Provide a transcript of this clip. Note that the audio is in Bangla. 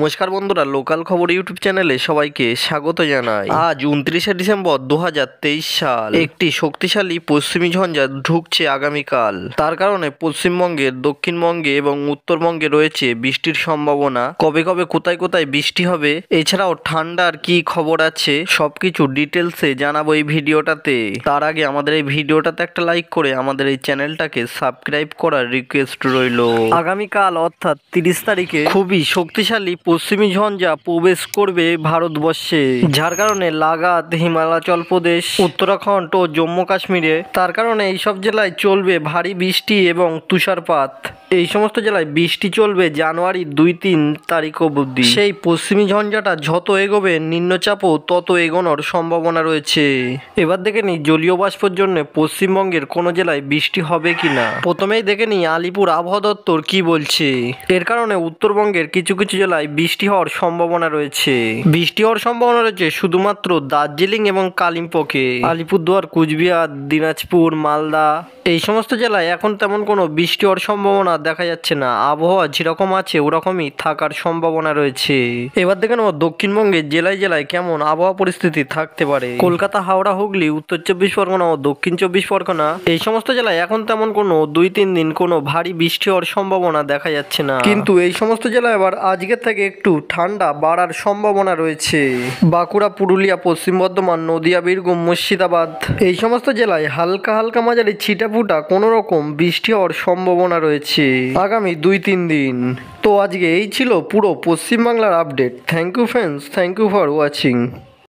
নমস্কার বন্ধুরা, লোকাল খবর ইউটিউব চ্যানেলে সবাইকে স্বাগত জানাই। আজ 29শে ডিসেম্বর 2023 সাল। একটি শক্তিশালী পশ্চিমী ঝঞ্ঝা ঢুকছে আগামীকাল। তার কারণে পশ্চিমবঙ্গের, দক্ষিণবঙ্গে এবং উত্তরবঙ্গে রয়েছে বৃষ্টির সম্ভাবনা। কবে কবে কোথায় কোথায় বৃষ্টি হবে, এছাড়াও ঠান্ডার কি খবর আছে, সবকিছু ডিটেলসে জানাবো এই ভিডিওটাতে। তার আগে আমাদের এই ভিডিওটাতে একটা লাইক করে আমাদের এই চ্যানেলটাকে সাবস্ক্রাইব করার রিকোয়েস্ট রইল। আগামীকাল অর্থাৎ 30 তারিখে খুবই শক্তিশালী পশ্চিমী ঝঞ্ঝা প্রবেশ করবে ভারতবর্ষে, যার কারণে লাগাত হিমাচল প্রদেশ, উত্তরাখণ্ড ও জম্মু কাশ্মীরে, তার কারণে এইসব জেলায় চলবে ভারী বৃষ্টি এবং তুষারপাত। এই সমস্ত জেলায় বৃষ্টি চলবে জানুয়ারি 2-3 তারিখ অবধি। সেই পশ্চিমী ঝঞ্ঝাটা যত এগোবে নিম্নচাপও তত এগোনোর সম্ভাবনা রয়েছে। এবার দেখে নিই জলীয় বাষ্পের জন্য পশ্চিমবঙ্গের কোনো জেলায় বৃষ্টি হবে কিনা। প্রথমেই দেখে নিই আলিপুর আবহাওয়া দপ্তর কি বলছে। এর কারণে উত্তরবঙ্গের কিছু কিছু জেলায় বৃষ্টি হওয়ার সম্ভাবনা রয়েছে। বৃষ্টি হওয়ার সম্ভাবনা রয়েছে শুধুমাত্র দার্জিলিং এবং কালিম্পংয়ে। আলিপুরদুয়ার, কুচবিহার, দিনাজপুর, মালদা এই সমস্ত জেলায় এখন তেমন কোনো বৃষ্টি হওয়ার সম্ভাবনা দেখা যাচ্ছে না। আবহাওয়া যেরকম আছে ওরকমই থাকার সম্ভাবনা রয়েছে। এবার দেখে নেব দক্ষিণবঙ্গের জেলায় জেলায় কেমন আবহাওয়া পরিস্থিতি থাকতে পারে। কলকাতা, হাওড়া, হুগলি, উত্তর 24 পরগনা ও দক্ষিণ 24 পরগনা এই সমস্ত জেলায় এখন তেমন কোনো 2-3 দিন কোনো ভারী বৃষ্টি হওয়ার সম্ভাবনা দেখা যাচ্ছে না। কিন্তু এই সমস্ত জেলায় আবার আজকের থেকে একটু ঠান্ডা বাড়ার সম্ভাবনা রয়েছে। বাঁকুড়া, পুরুলিয়া, পশ্চিম বর্ধমান, নদিয়া, বীরভূম, মুর্শিদাবাদ এই সমস্ত জেলায় হালকা হালকা মাঝারি ছিটাফুটা কোনো রকম বৃষ্টি হওয়ার সম্ভাবনা রয়েছে আগামী 2-3 দিন। তো আজকে এই ছিল পুরো পশ্চিমবাংলার update. Thank you friends, thank you for watching.